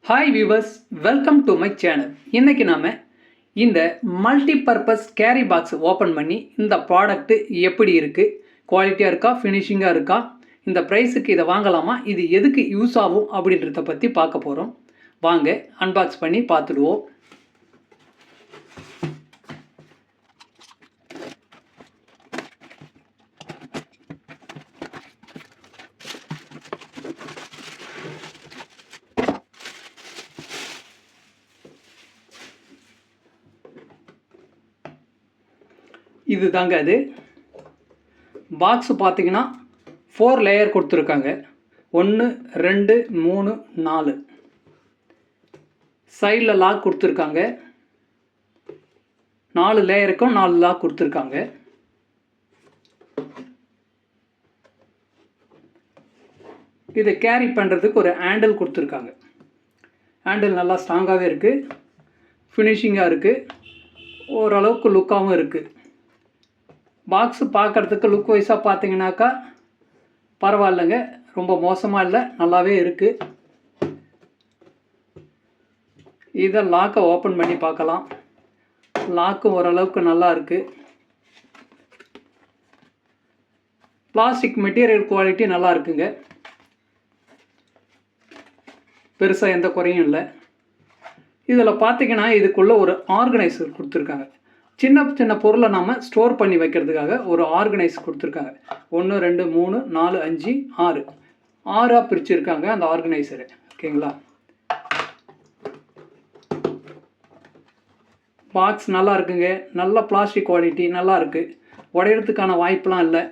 Hi viewers, welcome to my channel. இன்றைக்கி நாம் இந்த மல்டிபர்பஸ் கேரி பாக்ஸ் ஓப்பன் பண்ணி இந்த ப்ராடக்ட்டு எப்படி இருக்குது, குவாலிட்டியாக இருக்கா, ஃபினிஷிங்காக இருக்கா, இந்த ப்ரைஸுக்கு இதை வாங்கலாமா, இது எதுக்கு யூஸ் ஆகும் அப்படின்றத பற்றி பார்க்க போகிறோம். வாங்க அன்பாக்ஸ் பண்ணி பார்த்துடுவோம். இது தாங்க அது பாக்ஸ். பார்த்தீங்கன்னா 4 லேயர் கொடுத்துருக்காங்க. 1 2 3 4 சைடில் லாக் கொடுத்துருக்காங்க. 4 லேயருக்கும் 4 லாக் கொடுத்துருக்காங்க. இதை கேரி பண்ணுறதுக்கு ஒரு ஹேண்டில் கொடுத்துருக்காங்க. ஹேண்டில் நல்லா ஸ்ட்ராங்காகவே இருக்குது, ஃபினிஷிங்காக இருக்குது, ஓரளவுக்கு லுக்காகவும் இருக்குது. பாக்ஸு பார்க்குறதுக்கு லுக் வைஸாக பார்த்தீங்கன்னாக்கா பரவாயில்லைங்க, ரொம்ப மோசமாக இல்லை, நல்லாவே இருக்குது. இதை லாக்கை ஓப்பன் பண்ணி பார்க்கலாம். லாக்கும் ஓரளவுக்கு நல்லா இருக்குது. பிளாஸ்டிக் மெட்டீரியல் குவாலிட்டி நல்லா இருக்குங்க, பெருசாக எந்த குறையும் இல்லை. இதில் பார்த்தீங்கன்னா இதுக்குள்ளே ஒரு ஆர்கனைசர் கொடுத்துருக்காங்க. சின்ன சின்ன பொருளை நம்ம ஸ்டோர் பண்ணி வைக்கிறதுக்காக ஒரு ஆர்கனைஸ் கொடுத்துருக்காங்க. 1 2 3 4 5 6 6ஆக பிரிச்சுருக்காங்க அந்த ஆர்கனைசரு. ஓகேங்களா? பாக்ஸ் நல்லா இருக்குங்க, நல்ல பிளாஸ்டிக் குவாலிட்டி நல்லா இருக்குது, உடையிறதுக்கான வாய்ப்பெலாம் இல்லை.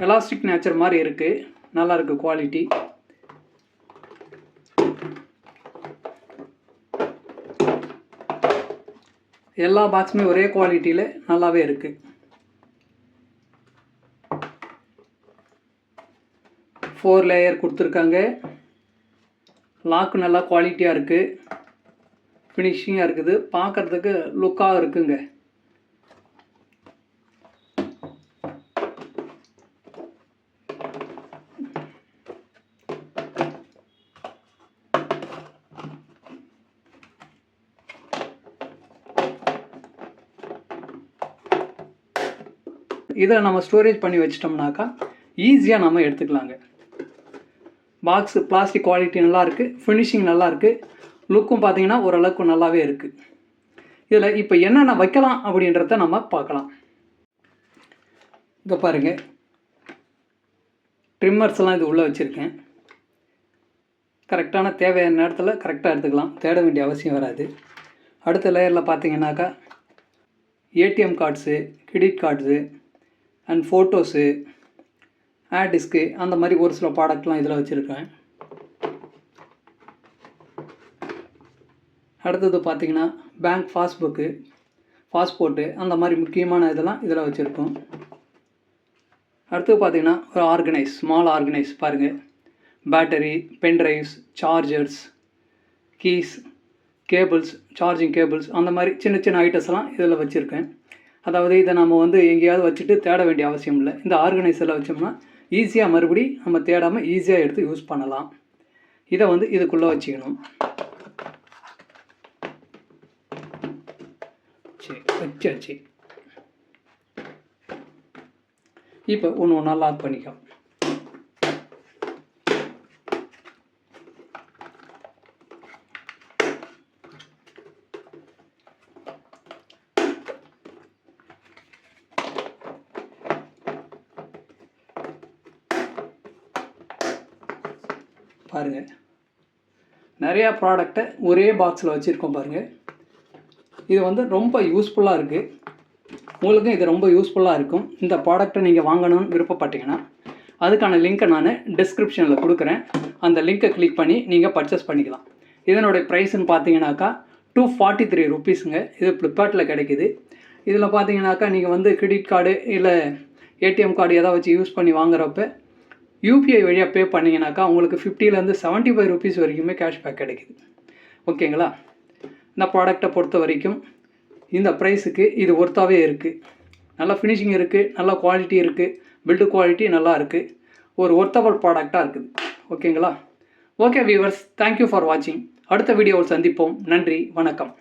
எலாஸ்டிக் நேச்சர் மாதிரி இருக்குது, நல்லா இருக்குது குவாலிட்டி. எல்லா பாக்ஸுமே ஒரே குவாலிட்டியில் நல்லாவே இருக்குது. 4 லேயர் கொடுத்துருக்காங்க. லாக்கு நல்லா குவாலிட்டியாக இருக்குது, ஃபினிஷிங்காக இருக்குது, பார்க்குறதுக்கு லுக்காக இருக்குங்க. இதை நம்ம ஸ்டோரேஜ் பண்ணி வச்சிட்டோம்னாக்கா ஈஸியாக நம்ம எடுத்துக்கலாங்க. பாக்ஸு பிளாஸ்டிக் குவாலிட்டி நல்லாயிருக்கு, ஃபினிஷிங் நல்லாயிருக்கு, லுக்கும் பார்த்தீங்கன்னா ஓரளவுக்கு நல்லாவே இருக்குது. இதில் இப்போ என்னென்ன வைக்கலாம் அப்படின்றத நம்ம பார்க்கலாம். இங்கே பாருங்கள், ட்ரிம்மர்ஸ்லாம் இது உள்ளே வச்சுருக்கேன். கரெக்டான தேவையான நேரத்தில் கரெக்டாக எடுத்துக்கலாம், தேட வேண்டிய அவசியம் வராது. அடுத்த லேயரில் பார்த்தீங்கன்னாக்கா ATM cards, credit cards and photos, hair disc, அந்த மாதிரி ஒரு சில ப்ராடக்ட்லாம் இதில் வச்சுருக்கேன். அடுத்தது பார்த்திங்கன்னா பேங்க் பாஸ்புக்கு, பாஸ்போர்ட்டு, அந்த மாதிரி முக்கியமான இதெல்லாம் இதில் வச்சுருக்கோம். அடுத்தது பார்த்திங்கன்னா ஒரு ஆர்கனைஸ், ஸ்மால் ஆர்கனைஸ் பாருங்கள். Battery, pendrives, chargers, keys, cables, charging cables, அந்த மாதிரி சின்ன சின்ன ஐட்டம்ஸ்லாம் இதில் வச்சுருக்கேன். அதாவது இதை நம்ம எங்கேயாவது வச்சுட்டு தேட வேண்டிய அவசியம் இல்லை. இந்த ஆர்கனைசரில் வச்சோம்னா ஈஸியாக மறுபடி நம்ம தேடாமல் ஈஸியாக எடுத்து யூஸ் பண்ணலாம். இதை இதுக்குள்ளே வச்சுக்கணும். சரி, வச்சாச்சு. இப்போ ஒன்று ஒன்றா லாக் பண்ணிக்கலாம். பாருங்கள், நிறையா ப்ராடக்டை ஒரே பாக்ஸில் வச்சுருக்கோம் பாருங்கள். இது ரொம்ப யூஸ்ஃபுல்லாக இருக்குது. உங்களுக்கும் இது ரொம்ப யூஸ்ஃபுல்லாக இருக்கும். இந்த ப்ராடக்டை நீங்கள் வாங்கணும்னு விருப்பப்பட்டீங்கன்னா அதுக்கான லிங்க்கை நான் டிஸ்கிரிப்ஷனில் கொடுக்குறேன். அந்த லிங்க்கை கிளிக் பண்ணி நீங்கள் பர்ச்சேஸ் பண்ணிக்கலாம். இதனுடைய ப்ரைஸ்ன்னு பார்த்தீங்கன்னாக்கா 243 ருபீஸுங்க. இது ஃப்ளிப்கார்ட்டில் கிடைக்கிது. இதில் பார்த்தீங்கன்னாக்கா நீங்கள் கிரெடிட் கார்டு இல்லை ஏடிஎம் கார்டு எதாவது வச்சு யூஸ் பண்ணி வாங்குறப்ப யூபிஐ வழியாக பே பண்ணிங்கனாக்கா உங்களுக்கு 50லேருந்து 75 ருபீஸ் வரைக்குமே கேஷ்பேக் கிடைக்குது. ஓகேங்களா? இந்த ப்ராடக்டை பொறுத்த வரைக்கும் இந்த ப்ரைஸுக்கு இது ஒர்த்தாகவே இருக்குது. நல்லா ஃபினிஷிங் இருக்குது, நல்லா குவாலிட்டி இருக்குது, பில்டு குவாலிட்டி நல்லா இருக்குது, ஒரு ஒர்த்தபிள் ப்ராடக்டாக இருக்குது. ஓகேங்களா? ஓகே வியூவர்ஸ், தேங்க்யூ ஃபார் வாட்சிங். அடுத்த வீடியோவில் சந்திப்போம். நன்றி, வணக்கம்.